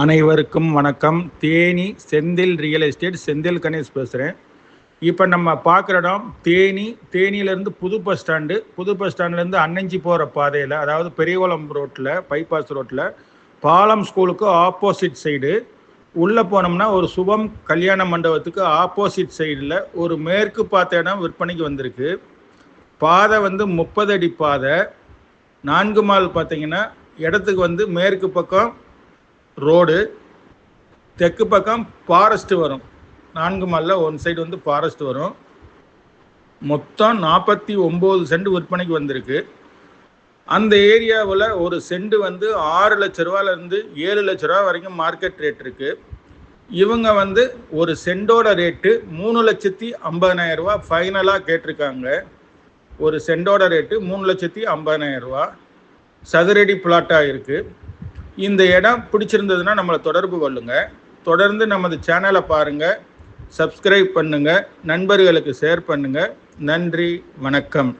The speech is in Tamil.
அனைவருக்கும் வணக்கம். தேனி செந்தில் ரியல் எஸ்டேட், செந்தில் கணேஷ் பேசுகிறேன். இப்போ நம்ம பார்க்குற இடம் தேனியிலேருந்து புது பஸ் ஸ்டாண்ட்லேருந்து அன்னஞ்சி போகிற பாதையில், அதாவது பெரியகுளம் ரோட்டில், பைபாஸ் ரோட்டில், பாலம் ஸ்கூலுக்கு ஆப்போசிட் சைடு உள்ளே போனோம்னா ஒரு சுபம் கல்யாண மண்டபத்துக்கு ஆப்போசிட் சைடில் ஒரு மேற்கு பார்த்த இடம் விற்பனைக்கு வந்திருக்கு. பாதை 30 அடி பாதை. 4 மால் பார்த்தீங்கன்னா இடத்துக்கு மேற்கு பக்கம் ரோடு, தெற்கு பக்கம் ஃபாரஸ்ட் வரும். 4 மாலில் ஒன் சைடு ஃபாரஸ்ட் வரும். மொத்தம் 49 சென்ட் விற்பனைக்கு வந்திருக்கு. அந்த ஏரியாவில் ஒரு சென்ட் 6 லட்ச ரூபாயிலேருந்து 7 லட்ச ரூபா வரைக்கும் மார்க்கெட் ரேட் இருக்குது. இவங்க ஒரு சென்டோட ரேட்டு 3,50,000 ரூபா ஃபைனலாக கேட்டிருக்காங்க. ஒரு சென்டோட ரேட்டு 3,50,000 ரூபா. சதுரடி பிளாட்டாக இருக்குது. இந்த இடம் பிடிச்சிருந்ததுன்னா நம்மளை தொடர்பு கொள்ளுங்கள். தொடர்ந்து நமது சேனலை பாருங்கள், சப்ஸ்கிரைப் பண்ணுங்கள், நண்பர்களுக்கு ஷேர் பண்ணுங்கள். நன்றி, வணக்கம்.